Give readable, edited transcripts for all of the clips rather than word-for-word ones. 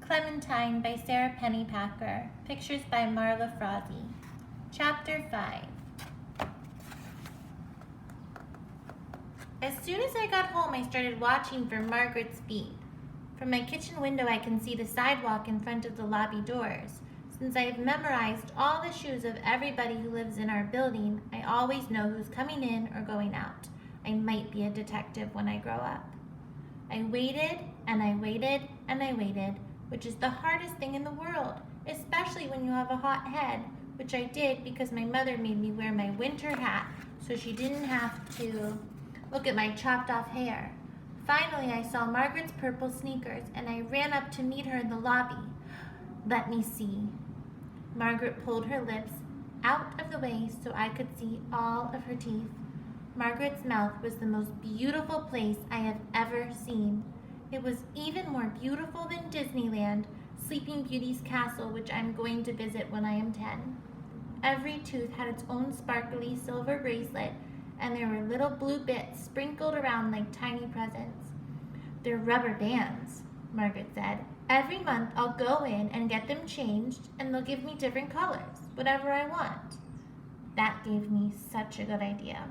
Clementine by Sarah Pennypacker. Pictures by Marla Frazee. Chapter 5. As soon as I got home, I started watching for Margaret's feet. From my kitchen window, I can see the sidewalk in front of the lobby doors. Since I have memorized all the shoes of everybody who lives in our building, I always know who's coming in or going out. I might be a detective when I grow up. I waited and I waited and I waited, which is the hardest thing in the world, especially when you have a hot head, which I did because my mother made me wear my winter hat so she didn't have to look at my chopped off hair. Finally, I saw Margaret's purple sneakers and I ran up to meet her in the lobby. Let me see. Margaret pulled her lips out of the way so I could see all of her teeth. Margaret's mouth was the most beautiful place I have ever seen. It was even more beautiful than Disneyland, Sleeping Beauty's castle, which I'm going to visit when I am 10. Every tooth had its own sparkly silver bracelet, and there were little blue bits sprinkled around like tiny presents. They're rubber bands, Margaret said. Every month I'll go in and get them changed, and they'll give me different colors, whatever I want. That gave me such a good idea.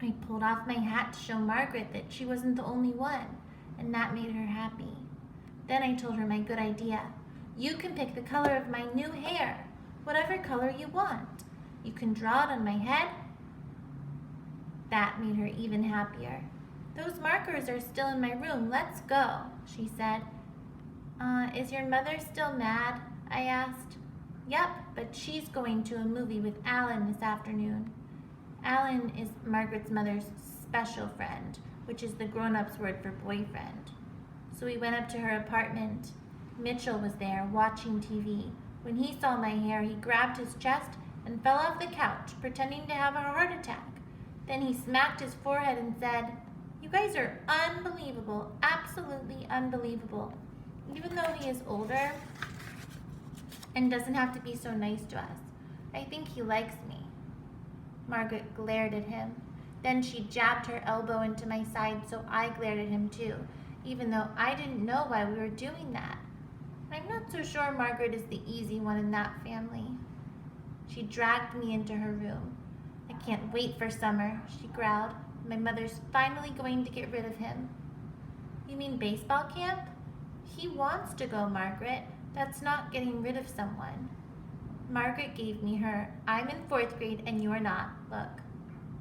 I pulled off my hat to show Margaret that she wasn't the only one, and that made her happy. Then I told her my good idea. You can pick the color of my new hair, whatever color you want. You can draw it on my head. That made her even happier. Those markers are still in my room. Let's go, she said. Is your mother still mad? I asked. Yep, but she's going to a movie with Alan this afternoon. Alan is Margaret's mother's special friend, which is the grown-up's word for boyfriend. So we went up to her apartment. Mitchell was there, watching TV. When he saw my hair, he grabbed his chest and fell off the couch, pretending to have a heart attack. Then he smacked his forehead and said, "You guys are unbelievable, absolutely unbelievable." Even though he is older and doesn't have to be so nice to us, I think he likes me. Margaret glared at him. Then she jabbed her elbow into my side, so I glared at him too, even though I didn't know why we were doing that. I'm not so sure Margaret is the easy one in that family. She dragged me into her room. I can't wait for summer, she growled. My mother's finally going to get rid of him. You mean baseball camp? He wants to go, Margaret. That's not getting rid of someone. Margaret gave me her "I'm in 4th grade and you're not" look.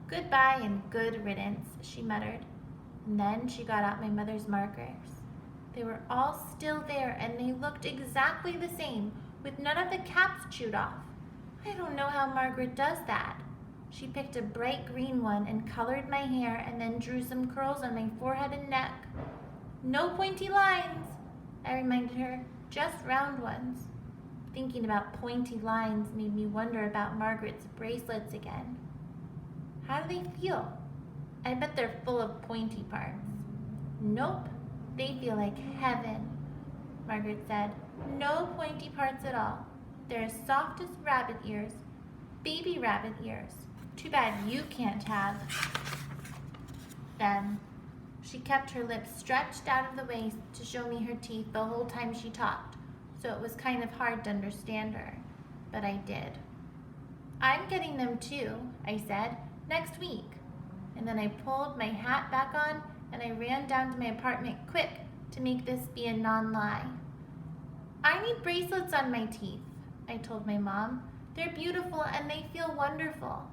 Goodbye and good riddance, she muttered. And then she got out my mother's markers. They were all still there and they looked exactly the same, with none of the caps chewed off. I don't know how Margaret does that. She picked a bright green one and colored my hair and then drew some curls on my forehead and neck. No pointy lines, I reminded her, just round ones. Thinking about pointy lines made me wonder about Margaret's bracelets again. How do they feel? I bet they're full of pointy parts. Nope, they feel like heaven, Margaret said. No pointy parts at all. They're as soft as rabbit ears, baby rabbit ears. Too bad you can't have them. She kept her lips stretched out of the way to show me her teeth the whole time she talked, so it was kind of hard to understand her, but I did. I'm getting them too, I said, next week. And then I pulled my hat back on and I ran down to my apartment quick to make this be a non-lie. I need bracelets on my teeth, I told my mom. They're beautiful and they feel wonderful.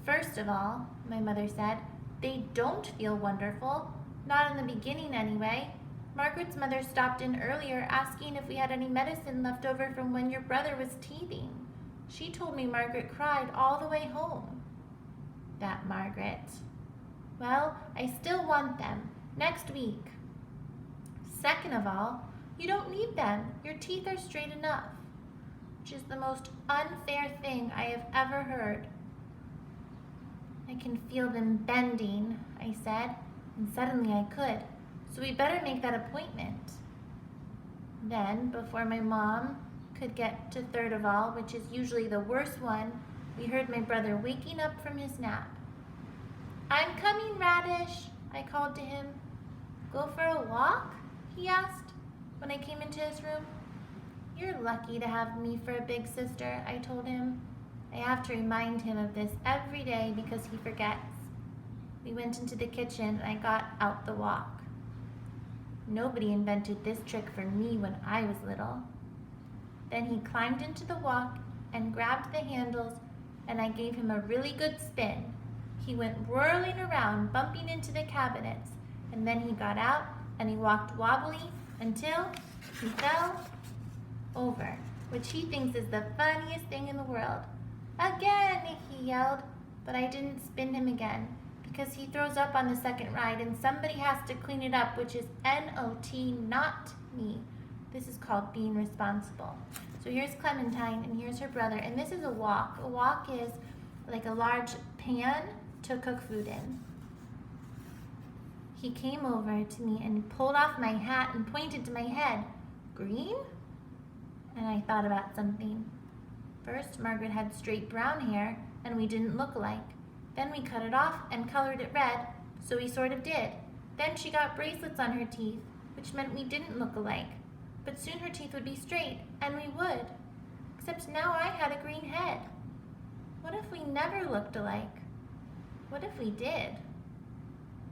First of all, my mother said, they don't feel wonderful. Not in the beginning anyway. Margaret's mother stopped in earlier asking if we had any medicine left over from when your brother was teething. She told me Margaret cried all the way home. That Margaret. Well, I still want them. Next week. Second of all, you don't need them. Your teeth are straight enough. Which is the most unfair thing I have ever heard. I can feel them bending, I said, and suddenly I could. So we better make that appointment. Then, before my mom could get to third of all, which is usually the worst one, we heard my brother waking up from his nap. I'm coming, Radish, I called to him. Go for a walk? He asked. when I came into his room. You're lucky to have me for a big sister, I told him. I have to remind him of this every day because he forgets. We went into the kitchen and I got out the wok. Nobody invented this trick for me when I was little. Then he climbed into the wok and grabbed the handles, and I gave him a really good spin. He went whirling around, bumping into the cabinets, and then he got out and he walked wobbly until he fell over, which he thinks is the funniest thing in the world. Again, he yelled, but I didn't spin him again because he throws up on the second ride and somebody has to clean it up, which is N-O-T, not me. This is called being responsible. So here's Clementine and here's her brother, and this is a wok. A wok is like a large pan to cook food in. He came over to me and pulled off my hat and pointed to my head. Green? And I thought about something. First, Margaret had straight brown hair, and we didn't look alike. Then we cut it off and colored it red, so we sort of did. Then she got bracelets on her teeth, which meant we didn't look alike. But soon her teeth would be straight, and we would. Except now I had a green head. What if we never looked alike? What if we did?